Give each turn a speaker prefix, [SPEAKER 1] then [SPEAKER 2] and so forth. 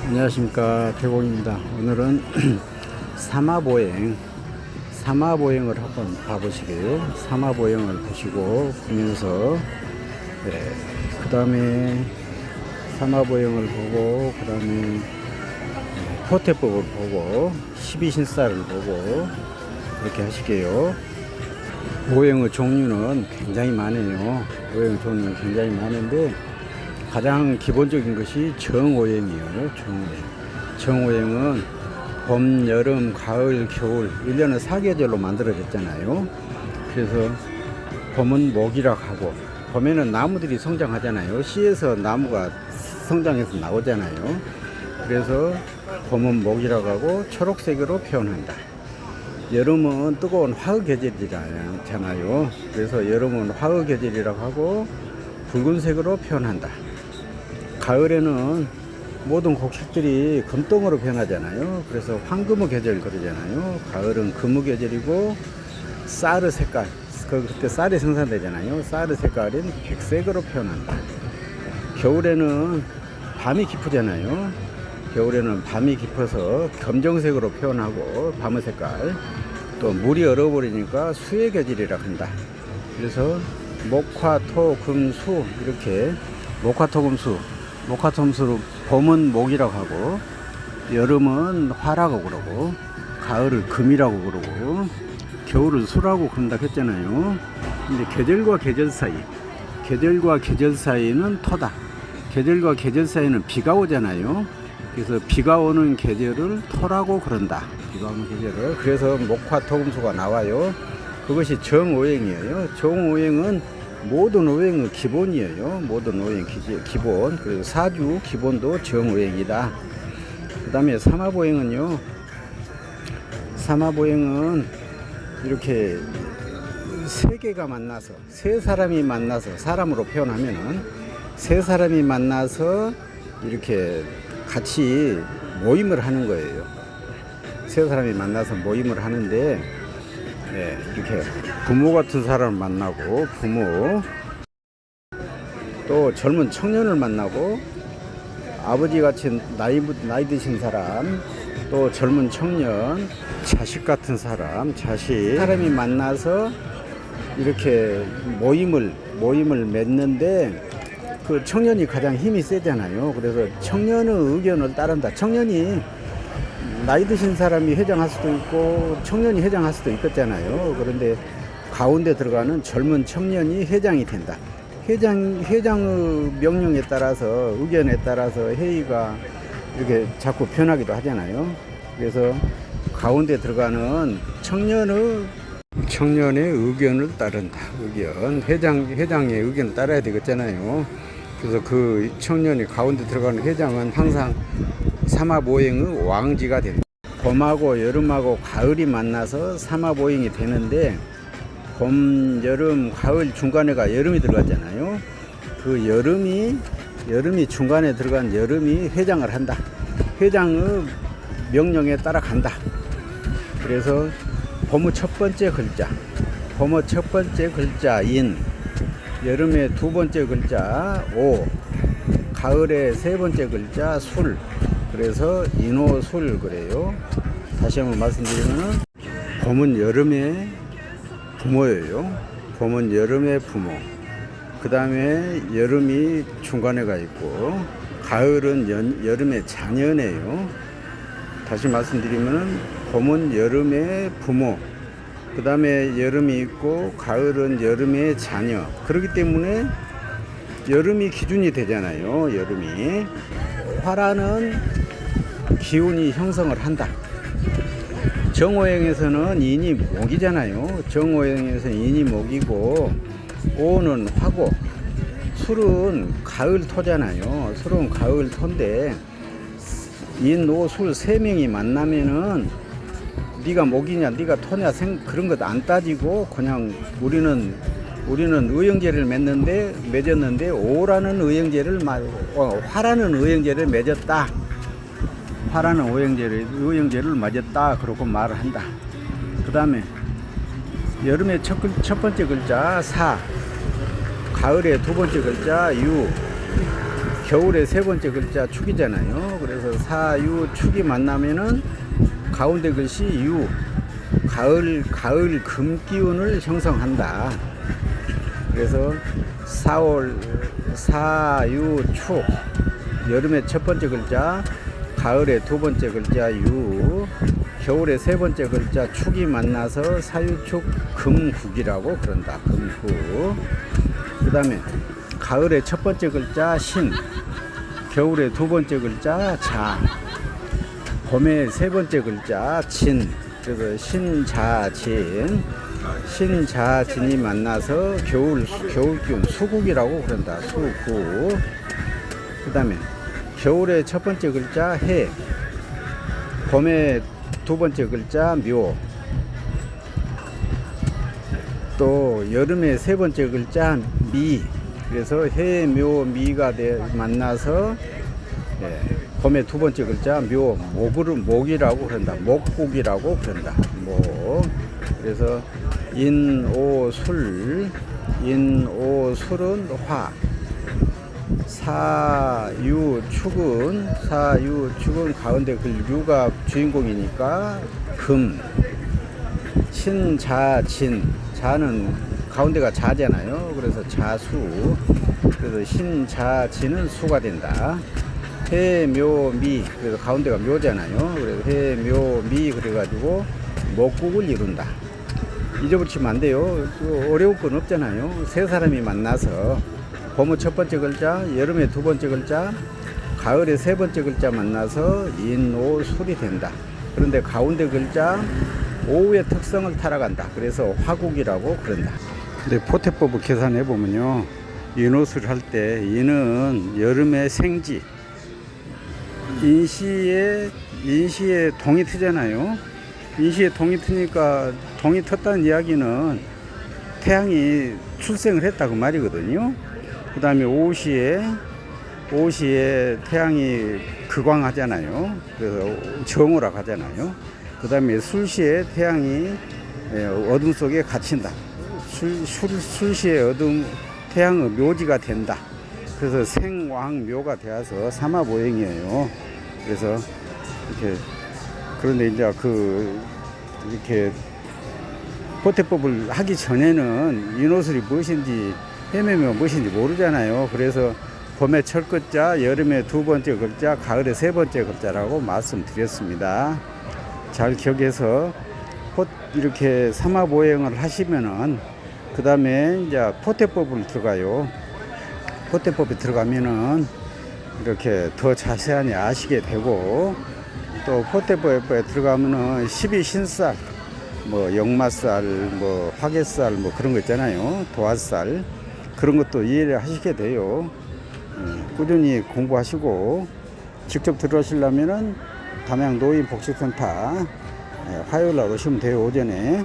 [SPEAKER 1] 안녕하십니까, 태공입니다. 오늘은 사마보행을 한번 봐보시게요. 사마보행을 보면서 그 다음에 사마보행을 보고, 그 다음에 포태법을 보고, 12신사를 보고 그렇게 하시게요. 오행의 종류는 굉장히 많아요. 오행의 종류는 굉장히 많은데 가장 기본적인 것이 정오행이에요. 정오행은 봄, 여름, 가을, 겨울 1년은 4계절로 만들어졌잖아요. 그래서 봄은 목이라고 하고, 봄에는 나무들이 성장하잖아요. 씨에서 나무가 성장해서 나오잖아요. 그래서 봄은 목이라고 하고 초록색으로 표현한다. 여름은 뜨거운 화의 계절이잖아요. 그래서 여름은 화의 계절이라고 하고 붉은색으로 표현한다. 가을에는 모든 곡식들이 금동으로 변하잖아요. 그래서 황금의 계절 그러잖아요. 가을은 금의 계절이고, 쌀의 색깔, 그때 쌀이 생산되잖아요. 쌀의 색깔인 백색으로 표현한다. 겨울에는 밤이 깊으잖아요. 겨울에는 밤이 깊어서 검정색으로 표현하고, 밤의 색깔. 또 물이 얼어버리니까 수의 계절이라고 한다. 그래서 목화, 토, 금, 수, 이렇게 목화, 토, 금, 수. 목화, 토, 금, 수로 봄은 목이라고 하고, 여름은 화라고 그러고, 가을을 금이라고 그러고, 겨울을 수라고 그런다 했잖아요. 근데 계절과 계절 사이는 토다. 계절과 계절 사이는 비가 오잖아요. 그래서 비가 오는 계절을 토라고 그런다. 비가 오는 계절을. 그래서 목화, 토, 금, 수가 나와요. 그것이 정오행이에요. 정오행은 모든 오행의 기본이에요. 모든 오행 기본. 그래서 사주 기본도 정오행이다. 그 다음에 사마보행은요. 사마보행은 이렇게 세 사람이 만나서, 사람으로 표현하면은 세 사람이 만나서 이렇게 같이 모임을 하는 거예요. 세 사람이 만나서 모임을 하는데, 이렇게 부모 같은 사람을 만나고, 또 젊은 청년을 만나고, 아버지 같이 나이 드신 사람, 또 젊은 청년, 자식 같은 사람이 만나서 이렇게 모임을 맺는데, 그 청년이 가장 힘이 세잖아요. 그래서 청년의 의견을 따른다. 청년이 나이 드신 사람이 회장할 수도 있고 청년이 회장할 수도 있겠잖아요. 그런데 가운데 들어가는 젊은 청년이 회장이 된다. 회장의 명령에 따라서, 의견에 따라서 회의가 이렇게 자꾸 변하기도 하잖아요. 그래서 가운데 들어가는 청년의 의견을 따른다. 회장의 의견을 따라야 되겠잖아요. 그래서 그 청년이 가운데 들어가는 회장은 항상 사마보행의 왕지가 된다. 봄하고 여름하고 가을이 만나서 사마보행이 되는데, 봄, 여름, 가을 중간에가 여름이 들어갔잖아요. 그 여름이 중간에 들어간 여름이 회장을 한다. 회장의 명령에 따라간다. 그래서 봄의 첫 번째 글자 인, 여름의 두 번째 글자 오, 가을의 세 번째 글자 술. 그래서 인오술 그래요. 다시 한번 말씀드리면은 봄은 여름의 부모예요. 봄은 여름의 부모. 그 다음에 여름이 중간에 가 있고, 가을은 여름의 자녀네요. 다시 말씀드리면은 봄은 여름의 부모, 그 다음에 여름이 있고, 가을은 여름의 자녀. 그렇기 때문에 여름이 기준이 되잖아요. 여름이 화라는 기운이 형성을 한다. 정오행에서는 인이 목이잖아요. 정오행에서는 인이 목이고, 오는 화고, 술은 가을 토잖아요. 술은 가을 토인데, 인, 오, 술 세 명이 만나면은 네가 목이냐 네가 토냐 그런 것 안 따지고, 그냥 우리는 의형제를 맺었는데 오라는 화라는 의형제를 맺었다. 화라는 의형제를 맺었다. 그러고 말을 한다. 그 다음에 여름의 첫 번째 글자 사, 가을의 두 번째 글자 유, 겨울의 세 번째 글자 축이잖아요. 그래서 사유축이 만나면은 가운데 글씨 유, 가을 금기운을 형성한다. 그래서 4월 사유축, 여름의 첫 번째 글자, 가을의 두 번째 글자 유, 겨울의 세 번째 글자 축이 만나서 사유축 금국이라고 그런다. 금국. 그 다음에 가을의 첫 번째 글자 신, 겨울의 두 번째 글자 자, 봄의 세 번째 글자 진. 그래서 신자진, 신자진이 만나서 겨울기운 수국이라고 그런다. 수국. 그 다음에 겨울의 첫 번째 글자 해, 봄의 두 번째 글자 묘, 또 여름의 세 번째 글자 미. 그래서 해, 묘, 미가 만나서 봄의 두 번째 글자 묘, 목이라고 그런다. 목국이라고 그런다. 목. 그래서 인오술, 인오술은 화, 사유축은 가운데 그 유가 주인공이니까 금, 신자진, 자는 가운데가 자잖아요. 그래서 자수. 그래서 신자진은 수가 된다. 해묘미, 그래서 가운데가 묘잖아요. 그래서 해묘미 그래가지고 목국을 이룬다. 잊어붙이면 안 돼요. 어려울 건 없잖아요. 세 사람이 만나서 봄의 첫 번째 글자, 여름의 두 번째 글자, 가을의 세 번째 글자 만나서 인오술이 된다. 그런데 가운데 글자 오의 특성을 타락한다. 그래서 화국이라고 그런다. 근데 포태법을 계산해 보면요, 인오술 할 때 인은 여름의 생지, 인시에 동이 트잖아요. 인시에 동이 트니까, 동이 텄다는 이야기는 태양이 출생을 했다고 말이거든요. 그 다음에 오시에 태양이 극광하잖아요. 그래서 정오라 하잖아요. 그 다음에 술시에 태양이 어둠 속에 갇힌다. 술시에 태양의 묘지가 된다. 그래서 생왕묘가 되어서 삼화보행이에요. 그래서 그런데 이제 이렇게 포태법을 하기 전에는 인오술이 무엇인지, 해매묘가 무엇인지 모르잖아요. 그래서 봄의 첫 글자, 여름의 두 번째 글자, 가을의 세 번째 글자라고 말씀드렸습니다. 잘 기억해서 이렇게 삼화보행을 하시면은, 그 다음에 이제 포태법을 들어가요. 포태법에 들어가면은 이렇게 더 자세하게 아시게 되고, 또 포태법에 들어가면은 12신살, 뭐 역마살, 뭐 화개살, 뭐 그런 거 있잖아요. 도화살, 그런 것도 이해를 하시게 돼요. 꾸준히 공부하시고, 직접 들어오시려면은 담양 노인복지센터 화요일 날 오시면 돼요. 오전에.